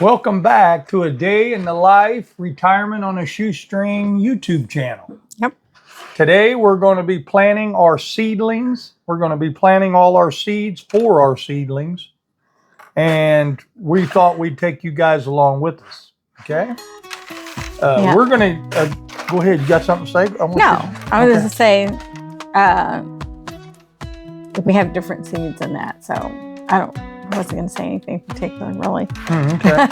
Welcome back to A Day in the Life Retirement on a Shoestring YouTube channel. Yep. Today we're going to be planting our seedlings. We're going to be planting all our seeds for our seedlings. And we thought we'd take you guys along with us. Okay? We're going to go ahead. You got something to say? I was going to say we have different seeds in that. So I wasn't going to say anything particular, really. Okay.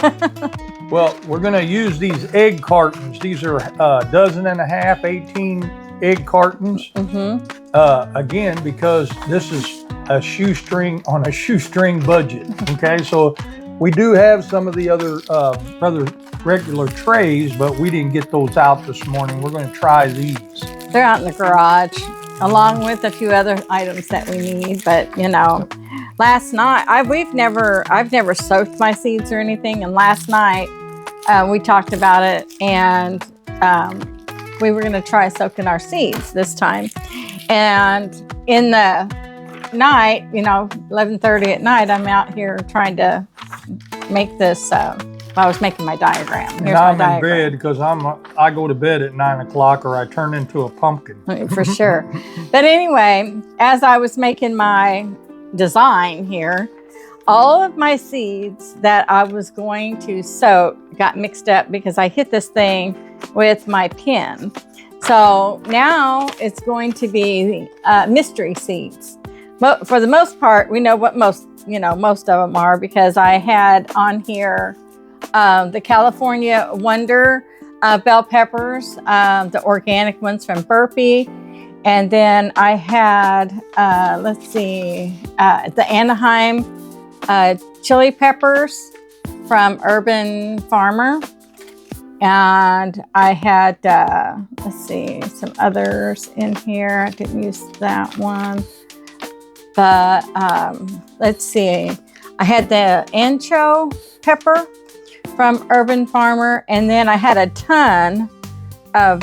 Well, we're going to use these egg cartons. These are a dozen and a half, 18 egg cartons. Again, because this is a shoestring on a shoestring budget. Okay, so we do have some of the other regular trays, but we didn't get those out this morning. We're going to try these. They're out in the garage, along with a few other items that we need. But last night I've never soaked my seeds or anything, and last night we talked about it, and we were going to try soaking our seeds this time. And in the night, 11:30 at night, I'm out here trying to make this. I was making my diagram. Here's I'm my in bed because I go to bed at 9 o'clock, or I turn into a pumpkin. For sure. But anyway, as I was making my design here, all of my seeds that I was going to soak got mixed up because I hit this thing with my pen. So now it's going to be mystery seeds. But for the most part, we know what most of them are, because I had on here the California Wonder bell peppers, the organic ones from Burpee. And then I had, the Anaheim chili peppers from Urban Farmer. And I had, some others in here. I didn't use that one. But I had the ancho pepper from Urban Farmer. And then I had a ton of,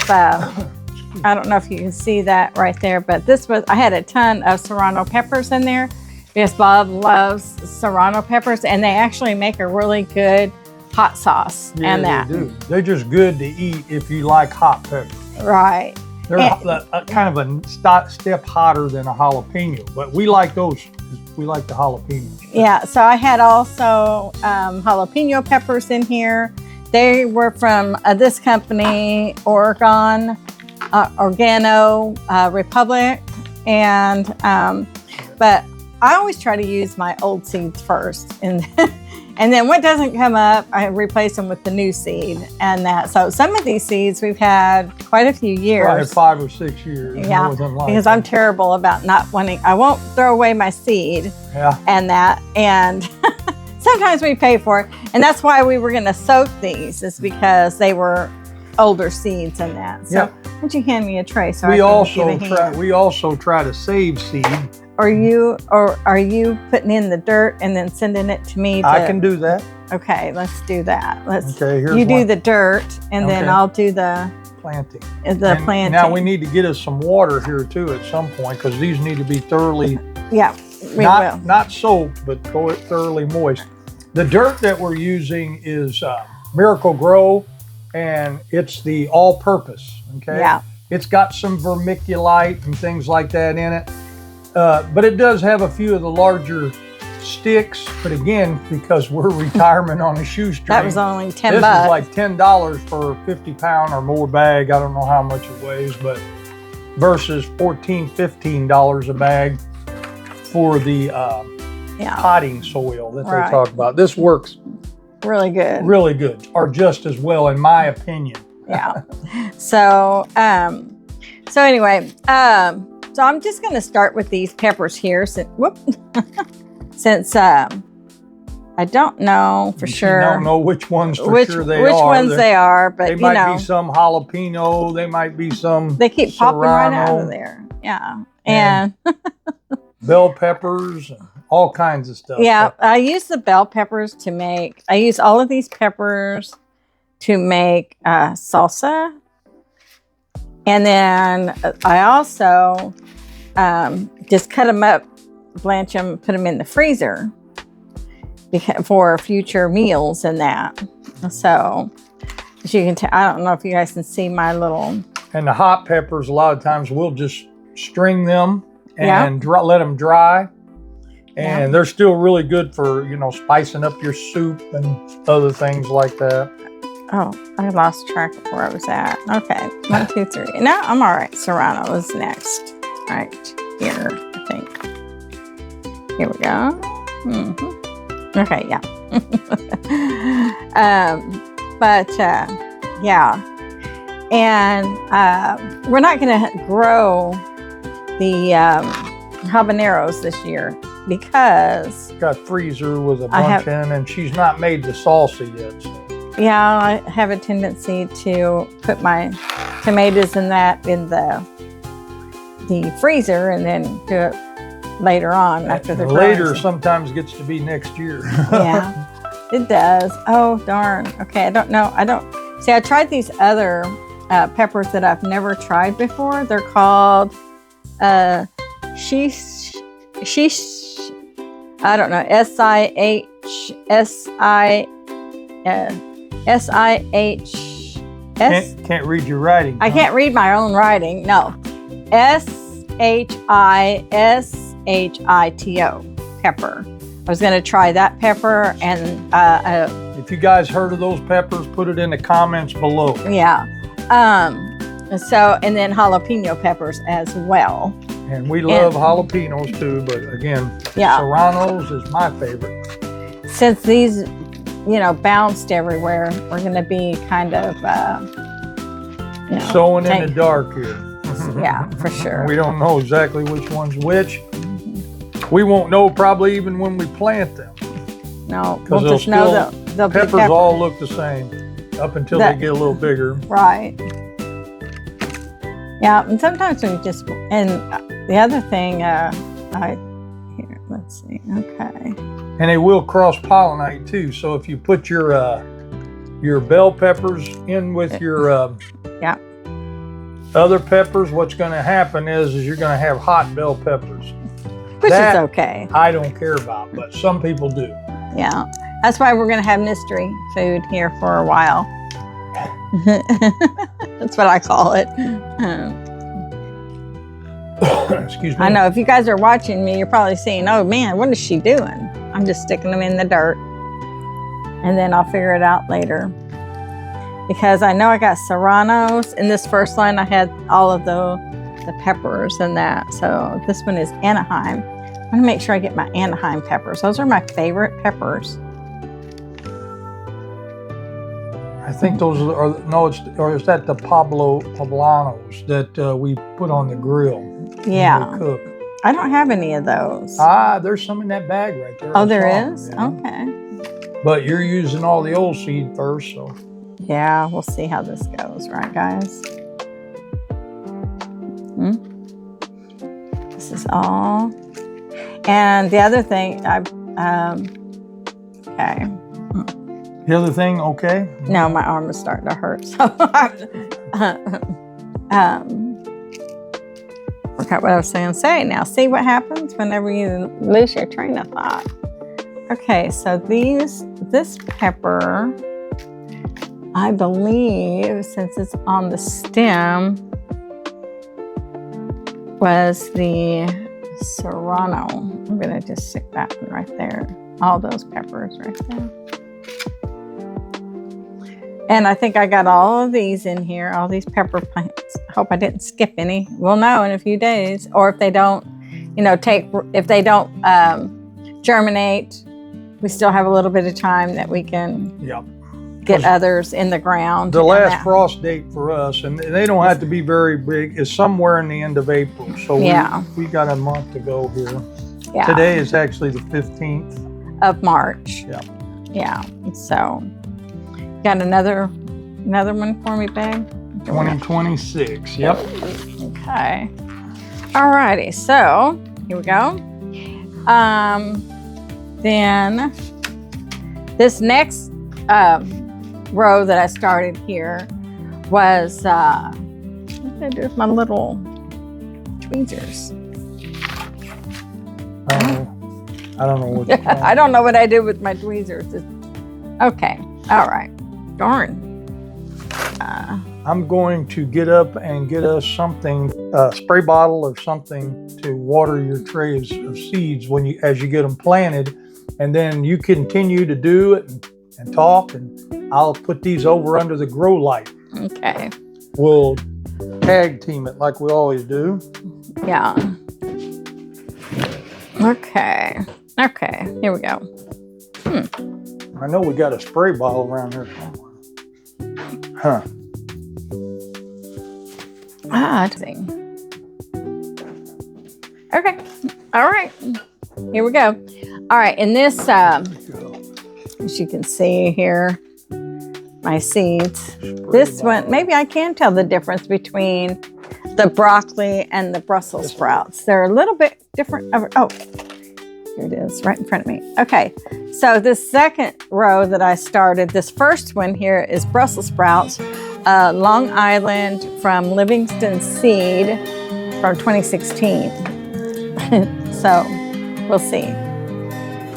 I don't know if you can see that right there, but I had a ton of serrano peppers in there because Bob loves serrano peppers, and they actually make a really good hot sauce. Yeah, and that. They do. They're just good to eat if you like hot pepper. Right. They're kind of a step hotter than a jalapeno, but we like those. We like the jalapeno. Yeah, so I had also jalapeno peppers in here. They were from this company, Organo Republic, and but I always try to use my old seeds first, and then what doesn't come up, I replace them with the new seed, and that. So some of these seeds we've had quite a few years. Probably 5 or 6 years. Yeah, because I'm terrible about not wanting. I won't throw away my seed. Yeah. And that, and sometimes we pay for it, and that's why we were going to soak these, is because they were older seeds and that. So why don't you hand me a tray so we also try to save seed. Are you putting in the dirt and then sending it to me? I can do that. Okay, let's do that. Here's do the dirt, and then I'll do the planting. Planting. Now we need to get us some water here too at some point, because these need to be thoroughly. Yeah, we will. Not soaked, but thoroughly moist. The dirt that we're using is Miracle Grow, and it's the all-purpose. Okay. Yeah. It's got some vermiculite and things like that in it. But it does have a few of the larger sticks. But again, because we're retirement on a shoestring, that was only $10. This is like $10 for a 50-pound or more bag. I don't know how much it weighs, but versus $14, $15 a bag for the potting soil that they talk about. This works really good. Really good, or just as well, in my opinion. Yeah. So anyway. So I'm just going to start with these peppers here. Since I don't know for sure. I don't know which ones they are. Which ones they are, but they might be some jalapeno. They might be some. They keep popping right out of there. Yeah, and bell peppers and all kinds of stuff. Yeah, I use the bell peppers to make. I use all of these peppers to make salsa. And then I also just cut them up, blanch them, put them in the freezer. for future meals and that. So as you can tell, I don't know if you guys can see my little. And the hot peppers, a lot of times we'll just string them and let them dry. And they're still really good for, spicing up your soup and other things like that. Oh, I lost track of where I was at. Okay, 1, 2, 3. No, I'm all right. Serrano is next. Right here, I think. Here we go. Okay, yeah. Yeah. And we're not going to grow the habaneros this year because got freezer with a bunch in, and she's not made the salsa yet. So. Yeah, I have a tendency to put my tomatoes in the freezer and then do it later on after the later sometimes gets to be next year. Yeah, it does. Oh darn. Okay, I don't know. I tried these other peppers that I've never tried before. They're called shish. I don't know. SIHSIS. Can't read your writing. I can't read my own writing. No. SHISHITO pepper. I was going to try that pepper and if you guys heard of those peppers, put it in the comments below. Yeah. And then jalapeno peppers as well. And we love jalapenos too, but again, serranos is my favorite. Since these bounced everywhere, we're going to be kind of sewing in the dark here. Yeah, for sure. We don't know exactly which one's which. We won't know probably even when we plant them. No, we'll just know they'll be peppers all look the same up until they get a little bigger. Right. Yeah, and sometimes we just, and the other thing, here, let's see, okay. And they will cross-pollinate too. So if you put your bell peppers in with your other peppers, what's going to happen is you're going to have hot bell peppers. Which is okay. I don't care about, but some people do. Yeah, that's why we're going to have mystery food here for a while. That's what I call it. Excuse me. I know if you guys are watching me, you're probably saying, oh man, what is she doing? I'm just sticking them in the dirt and then I'll figure it out later. Because I know I got serranos. In this first line, I had all of the peppers and that. So this one is Anaheim. I'm gonna make sure I get my Anaheim peppers. Those are my favorite peppers. I think those are, or is that the poblanos that we put on the grill? Yeah. Cook. I don't have any of those. There's some in that bag right there. Oh, there is? Yeah. Okay. But you're using all the old seed first, so. Yeah, we'll see how this goes, right, guys? This is all. And the other thing, okay. The other thing, okay? No, my arm is starting to hurt. So forgot what I was going to say now. See what happens whenever you lose your train of thought. Okay, so this pepper, I believe, since it's on the stem, was the serrano. I'm going to just stick that one right there. All those peppers right there. And I think I got all of these in here, all these pepper plants. I hope I didn't skip any. We'll know in a few days. Or if they don't, if they don't germinate, we still have a little bit of time that we can get others in the ground. The last frost date for us, and they don't have to be very big, is somewhere in the end of April. So we got a month to go here. Yeah. Today is actually the 15th. Of March. Yeah. Yeah. So, got another one for me, babe? 2026. Yep. Okay. All righty. So, here we go. Then, this next row that I started here was, what did I do with my little tweezers? I don't know what you're doing. I don't know what I did with my tweezers. Okay. All right. Darn. I'm going to get up and get us something, a spray bottle or something to water your trays of seeds as you get them planted. And then you continue to do it and talk, and I'll put these over under the grow light. Okay. We'll tag team it like we always do. Yeah. Okay. Okay. Here we go. I know we got a spray bottle around here somewhere. Huh. Interesting. Okay. All right. Here we go. All right. In this, as you can see here, my seeds. This one, maybe I can tell the difference between the broccoli and the Brussels sprouts. They're a little bit different. Oh, here it is right in front of me. Okay. So this second row that I started, this first one here is Brussels sprouts, Long Island from Livingston Seed from 2016. So we'll see.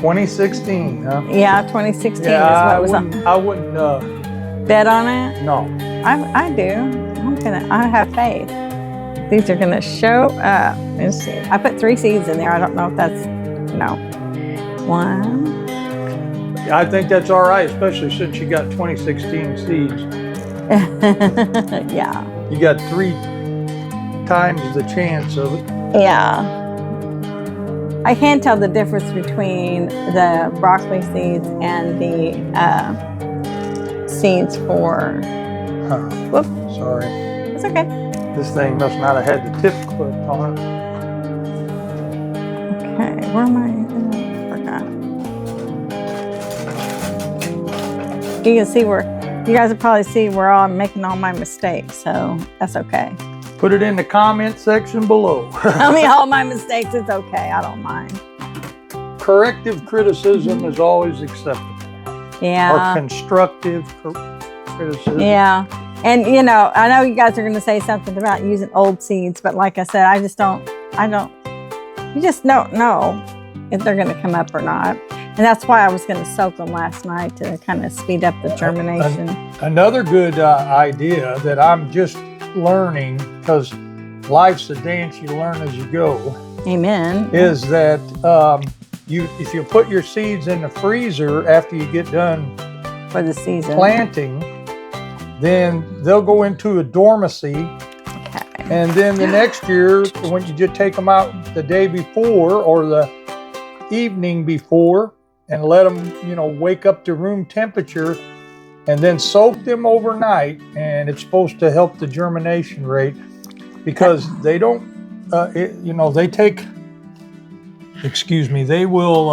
2016, huh? Yeah, 2016 Yeah, is what it was on. I wouldn't Bet on it? no. I do. I have faith. These are gonna show up. Let's see. I put 3 seeds in there. I don't know if that's, no. 1. I think that's all right, especially since you got 2016 seeds. Yeah. You got 3 times the chance of it. Yeah. I can tell the difference between the broccoli seeds and the seeds for, whoop, Sorry. it's okay. This thing must not have had the tip clipped on it. Okay, where am I? Forgot. You can see where, you guys will probably see where I'm making all my mistakes, so that's okay. Put it in the comment section below. Tell me all my mistakes, it's okay, I don't mind. Corrective criticism is always acceptable. Yeah. Or constructive criticism. Yeah. And you know, I know you guys are going to say something about using old seeds, but like I said, you just don't know if they're going to come up or not. And that's why I was going to soak them last night to kind of speed up the germination. Another good idea that I'm just learning, because life's a dance, you learn as you go. Amen. Is that if you put your seeds in the freezer after you get done For the season. planting, then they'll go into a dormancy. Okay. And then the next year, when you just take them out the day before or the evening before and let them, wake up to room temperature, and then soak them overnight, and it's supposed to help the germination rate, because they don't, they will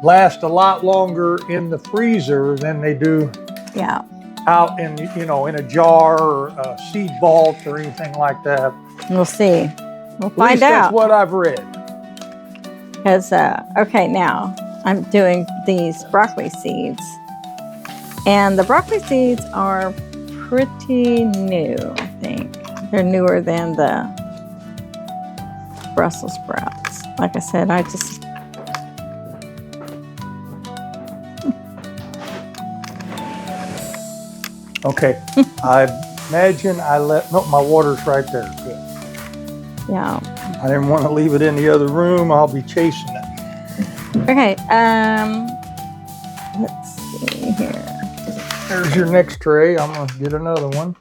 last a lot longer in the freezer than they do Yeah. out in, in a jar or a seed vault or anything like that. We'll see. We'll At find least out. that's what I've read. Because, okay, now I'm doing these broccoli seeds. And the broccoli seeds are pretty new, I think. They're newer than the Brussels sprouts. Like I said, I just... Okay, I imagine no, my water's right there. Good. Yeah. I didn't want to leave it in the other room. I'll be chasing it. Okay, let's see here. There's your next tray. I'm going to get another one.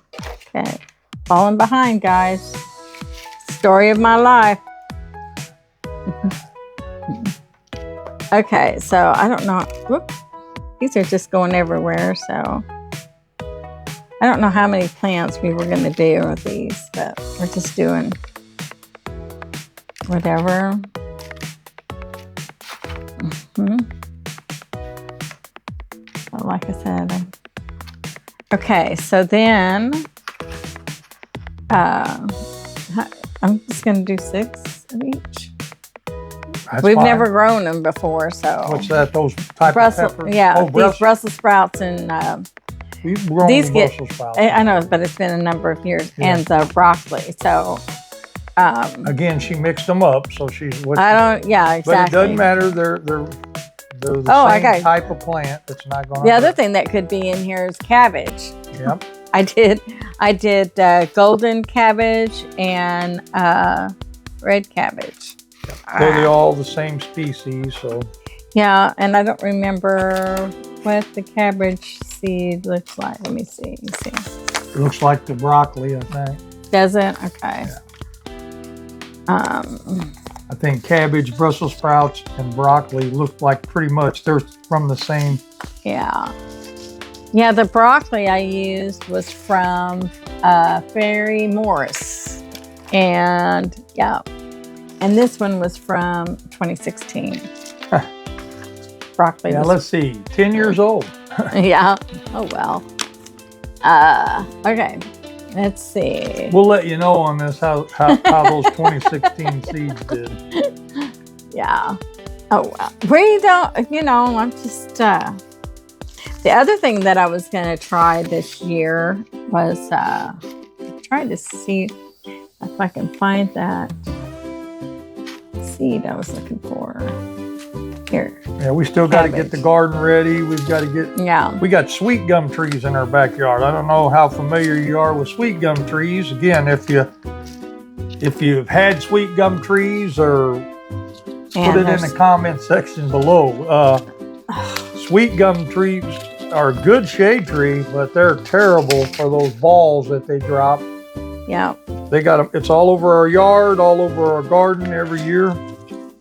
Okay, falling behind, guys. Story of my life. Okay, so I don't know. Whoop, these are just going everywhere, so I don't know how many plants we were going to do with these, but we're just doing whatever. So like I said, okay, so then I'm just going to do 6 of each. That's We've fine. never grown them before, so. What's that? Those type Brussels, of peppers? yeah, Oh, these Brussels sprouts and We've grown these the get- Brussels sprouts. I know, but it's been a number of years, Yeah. and the broccoli. So Again, she mixed them up, so she's. Yeah, exactly. But it doesn't matter. They're the same type of plant. That's not going. The other thing that could be in here is cabbage. Yep. I did golden cabbage and red cabbage. They're all the same species, so. Yeah, and I don't remember what the cabbage seed looks like. Let me see. It looks like the broccoli, I think. Does it? Okay. Yeah. I think cabbage, Brussels sprouts, and broccoli look like pretty much they're from the same. Yeah. Yeah, the broccoli I used was from Fairy Morris. And yeah. And this one was from 2016. Broccoli. Yeah, let's see. 10 years old. Yeah. Oh, well. Okay. Let's see. We'll let you know on this how those 2016 seeds did. Yeah. Oh, well. We don't, I'm just, the other thing that I was going to try this year was trying to see if I can find that seed I was looking for. Here. Yeah, we still got to get the garden ready. We've got to get. Yeah. We got sweet gum trees in our backyard. I don't know how familiar you are with sweet gum trees. Again, if you've had sweet gum trees, or put it in the comment section below. Sweet gum trees are a good shade tree, but they're terrible for those balls that they drop. Yeah. They got them. It's all over our yard, all over our garden every year.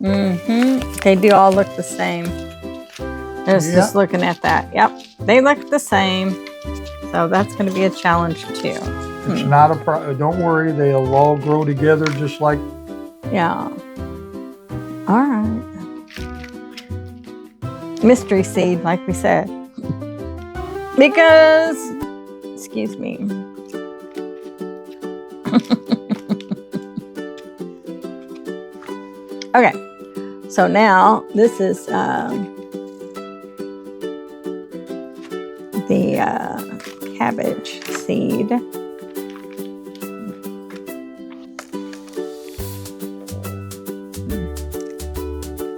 Mm-hmm. They do all look the same. Just looking at that. Yep. They look the same. So that's going to be a challenge too. It's not a problem. Don't worry. They'll all grow together just like. Yeah. All right. Mystery seed, like we said. Because, excuse me. Okay. So now this is the cabbage seed.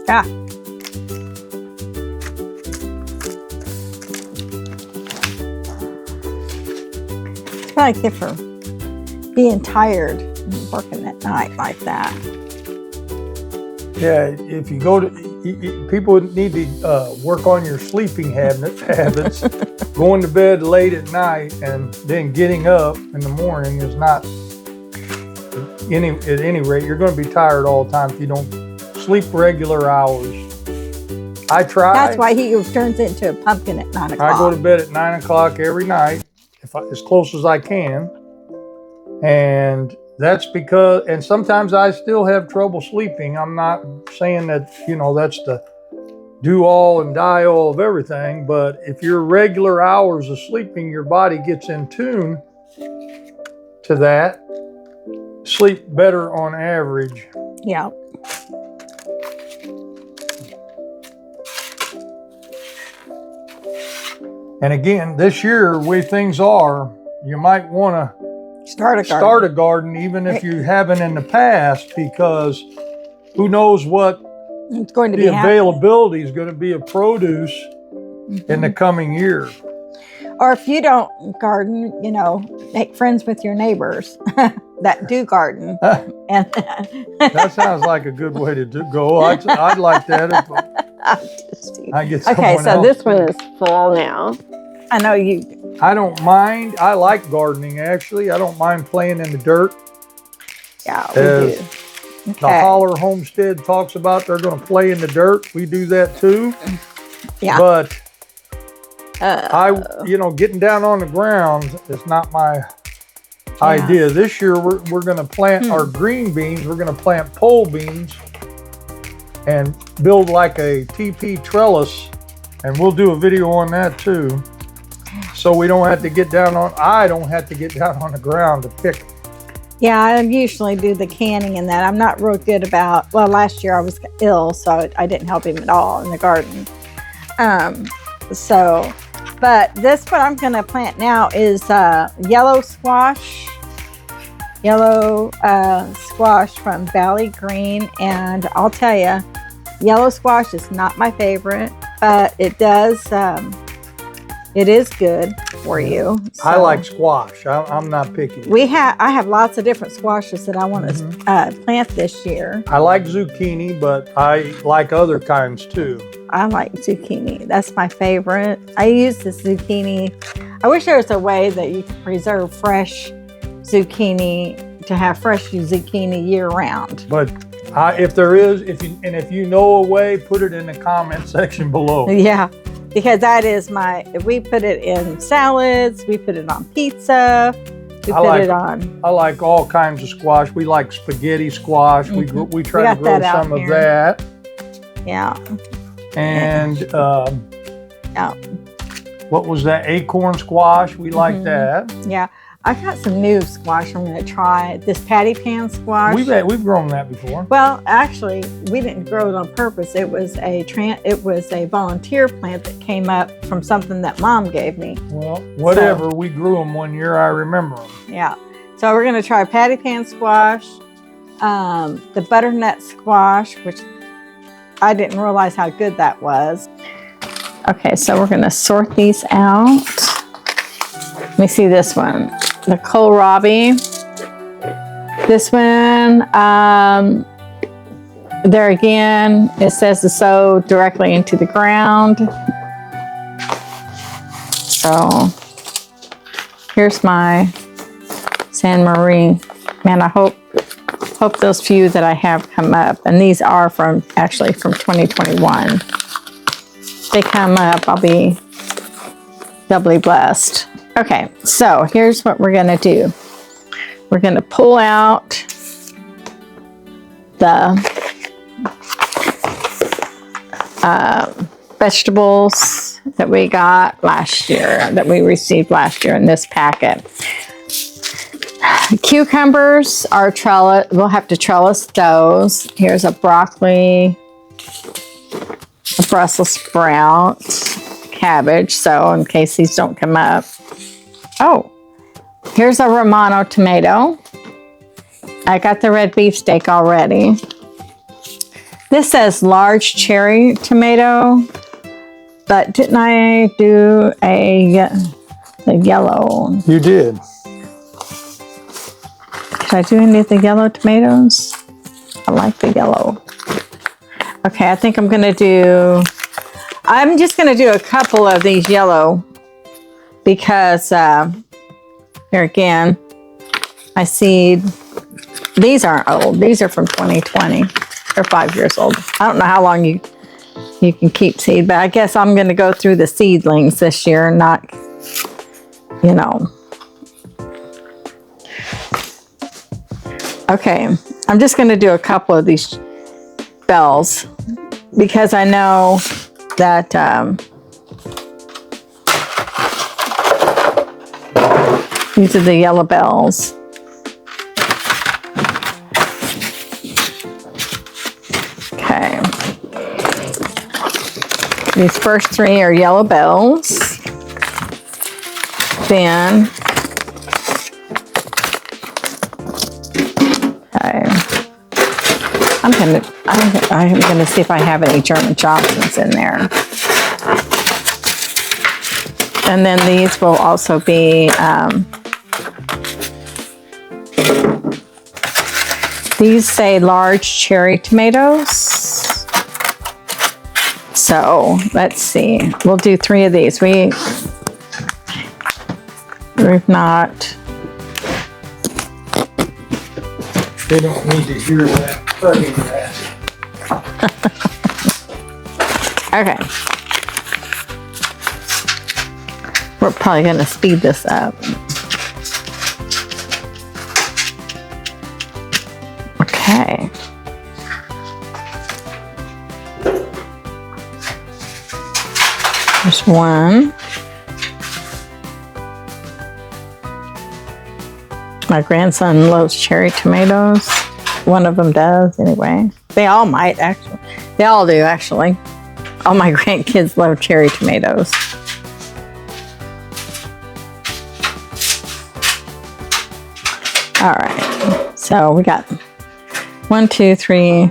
Ah. It's like if for being tired and working at night like that. Yeah, if you go to, people need to work on your sleeping habits. Going to bed late at night and then getting up in the morning is not, at any rate, you're going to be tired all the time if you don't sleep regular hours. I try. That's why he turns into a pumpkin at 9 o'clock. I go to bed at 9 o'clock every night, as close as I can. And that's because, and sometimes I still have trouble sleeping. I'm not saying that, that's the do all and die all of everything. But if your regular hours of sleeping, your body gets in tune to that, sleep better on average. Yeah. And again, this year, the way things are, you might want to start a garden, even if you haven't in the past, because who knows what it's going to the availability is going to be of produce in the coming year. Or if you don't garden, make friends with your neighbors that do garden. And that sounds like a good way to go. I'd like that if I get someone Okay, so else. this one is full now. I know you. I don't mind. I like gardening, actually. I don't mind playing in the dirt. Yeah, we do. The Holler Homestead talks about they're going to play in the dirt. We do that too. Yeah. But getting down on the ground is not my idea. This year we're going to plant our green beans. We're going to plant pole beans and build like a TP trellis, and we'll do a video on that too. So we don't have to get down on. I don't have to get down on the ground to pick. Yeah, I usually do the canning and that. I'm not real good about. Well, last year I was ill, so I didn't help him at all in the garden. But this what I'm going to plant now is yellow squash yellow squash from Valley Green, and I'll tell you, yellow squash is not my favorite, but it does. It is good for you. I So like squash. I'm not picky. I have lots of different squashes that I want to plant this year. I like zucchini, but I like other kinds too. I like zucchini. That's my favorite. I use the zucchini. I wish there was a way that you could preserve fresh zucchini to have fresh zucchini year round. But if there is, if you know a way, put it in the comment section below. Yeah, because that is we put it in salads, we put it on pizza, we put it on. I like all kinds of squash. We like spaghetti squash. We try to grow some of that. Yeah. And yeah. What was that? Acorn squash. We like that. Yeah. I got some new squash I'm going to try. This patty pan squash. We've grown that before. Well, actually, we didn't grow it on purpose. It was a volunteer plant that came up from something that Mom gave me. Well, whatever. We grew them one year. I remember them. Yeah. So we're going to try patty pan squash, the butternut squash, which I didn't realize how good that was. Okay, so we're going to sort these out. Let me see this one. The kohlrabi. This one, there again, it says to sow directly into the ground. So here's my San Marie. Man, I hope those few that I have come up. And these are actually from 2021. If they come up, I'll be doubly blessed. Okay, so here's what we're gonna do. We're gonna pull out the vegetables that we got last year, that we received last year in this packet. Cucumbers are trellis. We'll have to trellis those. Here's a broccoli, a Brussels sprout, cabbage, so in case these don't come up. Oh, here's a Romano tomato. I got the red beefsteak already. This says large cherry tomato, but didn't I do the yellow? You did. Did I do any of the yellow tomatoes? I like the yellow. Okay, I think I'm just gonna do a couple of these yellow because here again, I seed. These aren't old. These are from 2020. They're 5 years old. I don't know how long you can keep seed, but I guess I'm gonna go through the seedlings this year, not, you know. Okay, I'm just gonna do a couple of these bells because I know that these are the yellow bells. Okay. These first three are yellow bells. Then, okay. I'm gonna see if I have any German Johnsons in there. And then these will also be, these say large cherry tomatoes. So let's see, we'll do 3 of these. We've not. They don't need to hear that. Okay. We're probably going to speed this up. Okay. There's one. My grandson loves cherry tomatoes. One of them does, anyway. They all might, actually. They all do, actually. All my grandkids love cherry tomatoes. All right. So we got 1, 2, 3,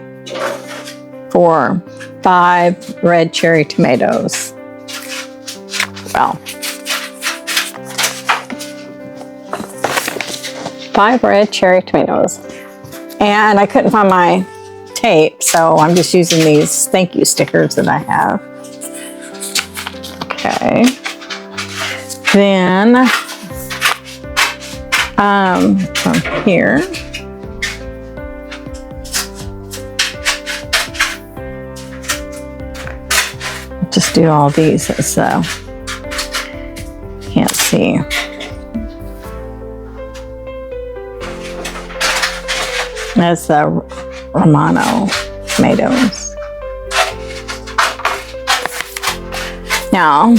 4, 5 red cherry tomatoes. Well, 5 red cherry tomatoes. And I couldn't find my tape, so I'm just using these thank you stickers that I have. Okay. Then, from here, just do all these so can't see. That's the Romano tomatoes. Now,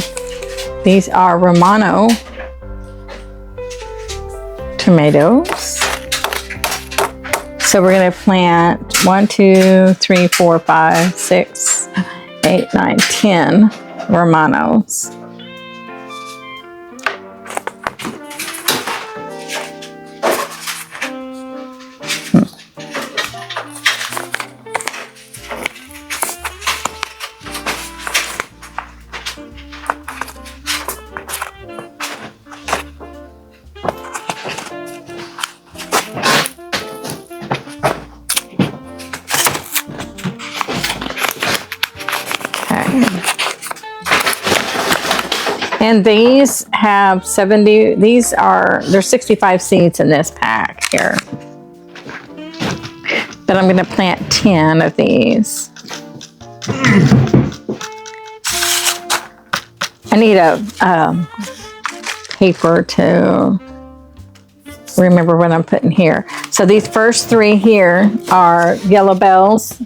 these are Romano tomatoes. So we're going to plant 1, 2, 3, 4, 5, 6, 8, 9, 10 Romanos. And these have 70, there's 65 seeds in this pack here. But I'm gonna plant 10 of these. I need a paper to remember what I'm putting here. So these first 3 here are yellow bells.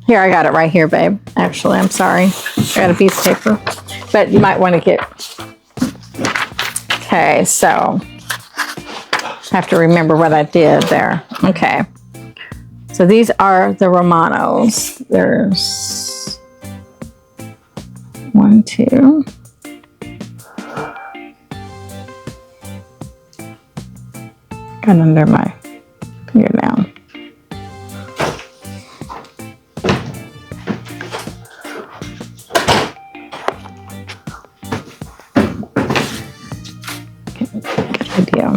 Here, I got it right here, babe. Actually, I'm sorry. I got a piece of paper. But you might want to get... Okay, so... I have to remember what I did there. Okay. So these are the Romanos. There's... 1, 2... Got under my finger down. Video.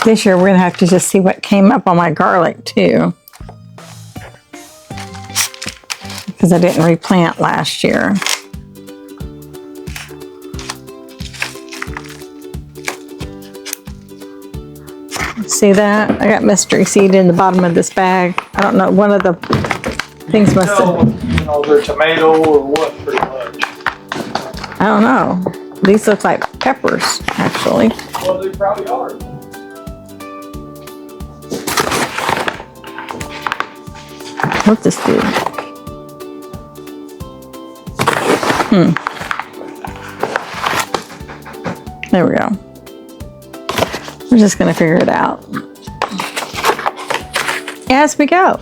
This year we're gonna have to just see what came up on my garlic too, because I didn't replant last year. See that? I got mystery seed in the bottom of this bag. I don't know, one of the things must have... You know, they're tomato or what, pretty much. I don't know. These look like peppers, actually. Well, they probably are. What's this do? There we go. We're just going to figure it out as we go.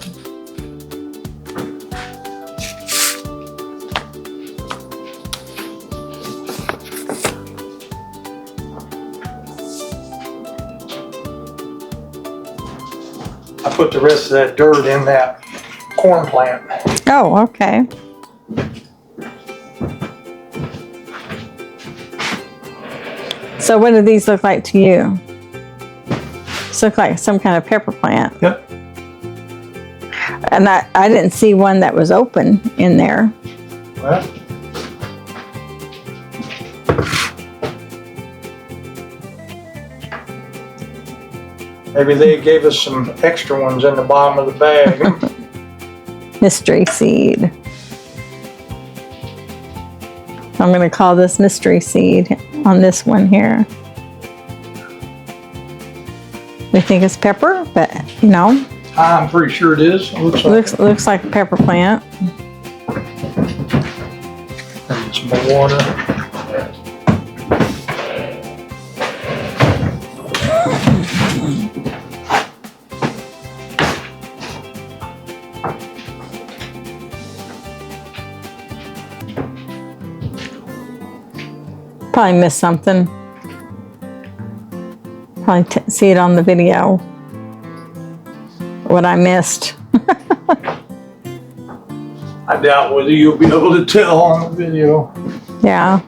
I put the rest of that dirt in that corn plant. Oh, okay. So what do these look like to you? These look like some kind of pepper plant. Yep. And I didn't see one that was open in there. Well, maybe they gave us some extra ones in the bottom of the bag. Mystery seed. I'm going to call this mystery seed on this one here. We think it's pepper, but you know. I'm pretty sure it is. Looks like a pepper plant. And some more water. Probably missed something. Probably see it on the video. What I missed. I doubt whether you'll be able to tell on the video. Yeah.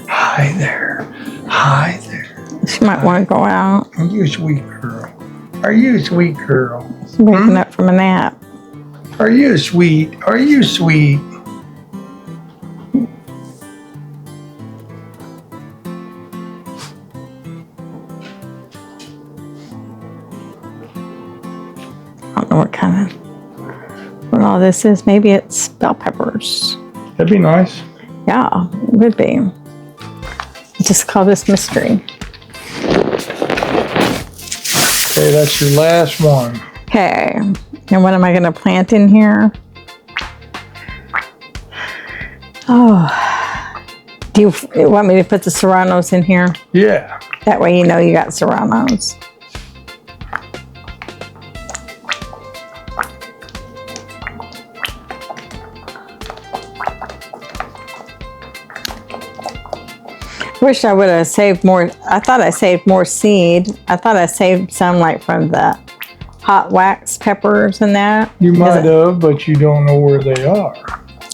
Hi there. Hi there. She might want to go out. Are you a sweet girl? Are you a sweet girl? She's waking up from a nap. Are you sweet? Are you sweet? I don't know what all this is. Maybe it's bell peppers. That'd be nice. Yeah, it would be. Just call this mystery. Okay, that's your last one. Okay, and what am I going to plant in here? Oh, do you want me to put the serranos in here? Yeah. That way you know you got serranos. Wish I would have saved more. I thought I saved more seed. I thought I saved some like from the hot wax peppers and that. You might have, but you don't know where they are.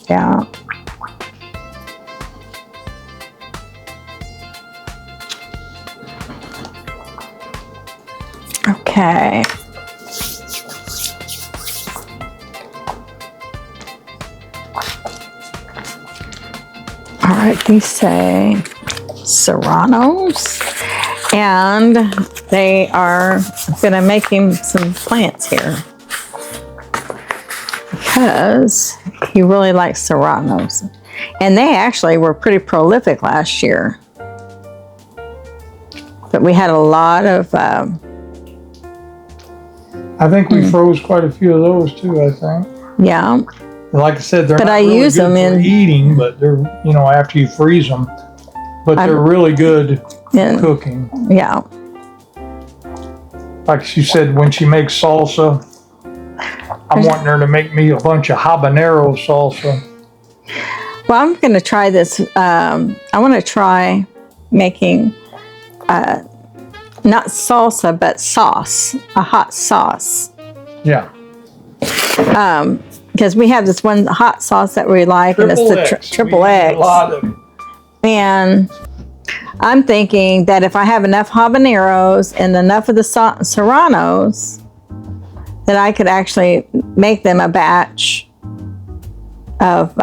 Yeah. Okay. All right, these say serranos, and they are gonna make him some plants here because he really likes serranos, and they actually were pretty prolific last year. But we had a lot of. I think we froze quite a few of those too. I think. Yeah. Like I said, they're But not I really use good them for in- eating, but they're after you freeze them. But they're really good in- cooking. Yeah. Like she said, when she makes salsa, I'm wanting her to make me a bunch of habanero salsa. Well, I'm going to try this. I want to try making not salsa, but sauce, a hot sauce. Yeah. Because we have this one hot sauce that we like, and it's the triple We use X. a lot of it. And I'm thinking that if I have enough habaneros and enough of the serranos, that I could actually make them a batch of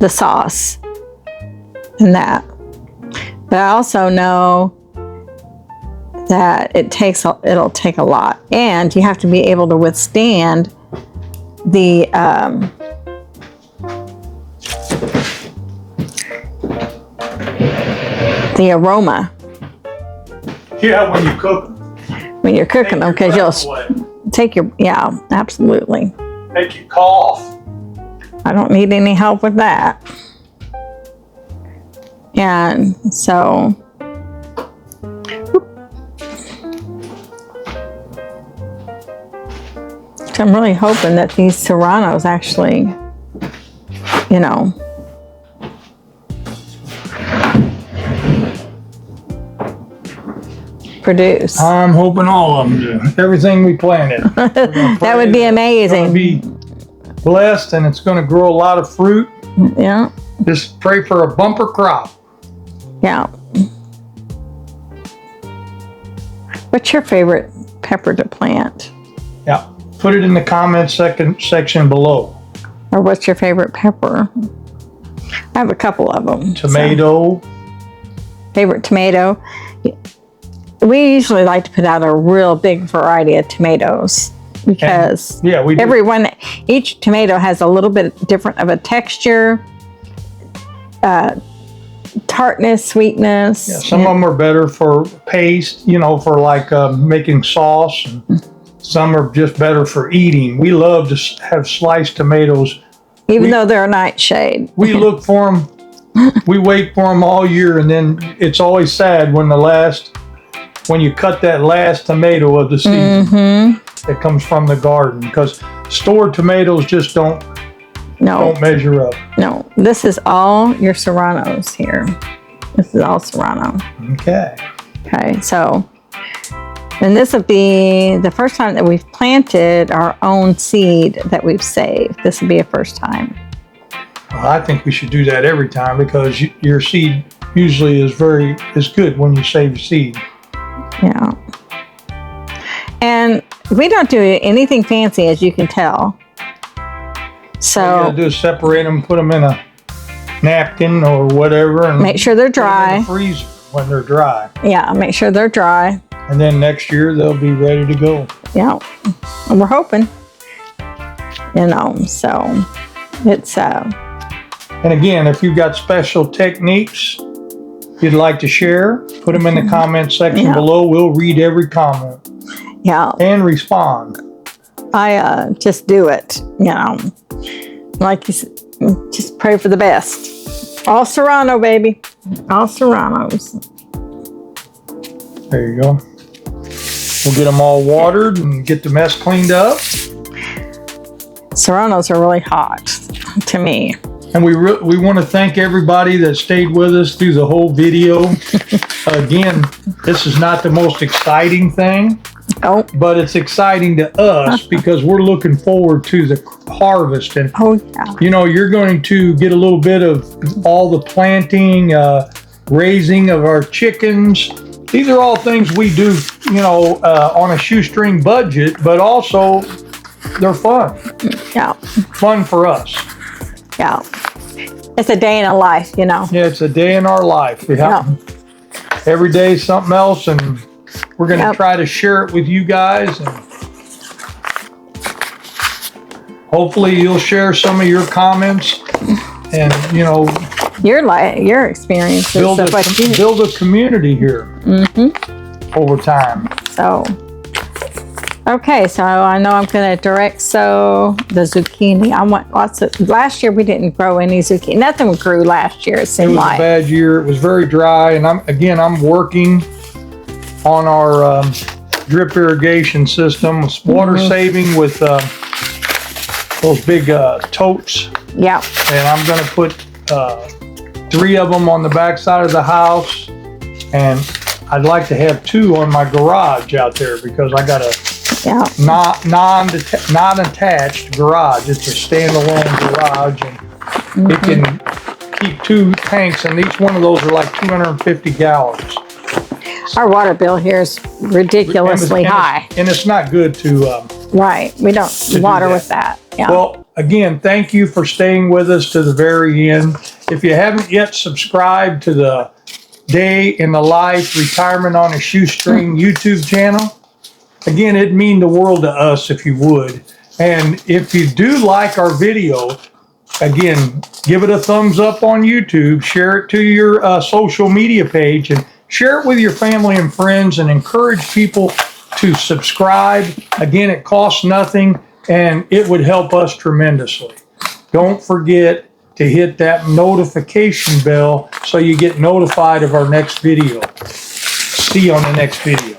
the sauce and that. But I also know that it'll take a lot, and you have to be able to withstand the aroma Yeah, when you cook them. when you're cooking them, because you'll take your absolutely. Make you cough. I don't need any help with that. And so I'm really hoping that these serranos actually, produce. I'm hoping all of them do. Everything we planted. That would be It's amazing. going to be blessed, and it's going to grow a lot of fruit. Yeah, Just pray for a bumper crop. yeah. What's your favorite pepper to plant? Yeah. Put it in the comments section below. Or what's your favorite pepper? I have a couple of them. Tomato. Favorite tomato. We usually like to put out a real big variety of tomatoes because Yeah, we do. each tomato has a little bit different of a texture, tartness, sweetness. Yeah, some of them are better for paste, for like making sauce. And some are just better for eating. We love to have sliced tomatoes. Even though they're a nightshade. We look for them We wait for them all year, and then it's always sad when when you cut that last tomato of the season that comes from the garden, because stored tomatoes just don't measure up. No, this is all your serranos here. This is all serrano. Okay. Okay, so, and this will be the first time that we've planted our own seed that we've saved. This will be a first time. Well, I think we should do that every time, because your seed usually is good when you save your seed. Yeah. And we don't do anything fancy, as you can tell. So all you gotta do is separate them, put them in a napkin or whatever, and make sure they're put them dry. in the freezer when they're dry. Yeah, make sure they're dry. And then next year they'll be ready to go. Yeah, and we're hoping. So it's And again, if you've got special techniques you'd like to share, put them in the comment section below. We'll read every comment. Yeah. And respond. I just do it, like you said, just pray for the best. All serrano, baby. All serranos. There you go. We'll get them all watered and get the mess cleaned up. Serranos are really hot to me. And we want to thank everybody that stayed with us through the whole video. Again, this is not the most exciting thing, but it's exciting to us because we're looking forward to the harvest. And you're going to get a little bit of all the planting, raising of our chickens. These are all things we do, on a shoestring budget, but also they're fun. Yeah. Fun for us. Yeah. It's a day in a life, Yeah, it's a day in our life. Every day is something else, and we're going to try to share it with you guys. And hopefully you'll share some of your comments and, your experiences. Build a community here over time. So, okay, so I know I'm going to direct sow the zucchini. I want lots of. Last year we didn't grow any zucchini. Nothing grew last year. It seemed like a bad year. It was very dry, and I'm working on our drip irrigation system. It's water saving with those big totes. Yeah. And I'm going to put 3 of them on the back side of the house, and I'd like to have 2 on my garage out there because I got a non-attached garage. It's a standalone garage, and it can keep 2 tanks, and each one of those are like 250 gallons. Our water bill here is ridiculously high. And it's not good to... right. We don't water with that. Yeah. Well, again, thank you for staying with us to the very end. If you haven't yet subscribed to the Day in the Life Retirement on a Shoestring YouTube channel, again, it'd mean the world to us if you would. And if you do like our video, again, give it a thumbs up on YouTube, share it to your social media page, and share it with your family and friends, and encourage people to subscribe. Again, it costs nothing, and it would help us tremendously. Don't forget to hit that notification bell so you get notified of our next video. See you on the next video.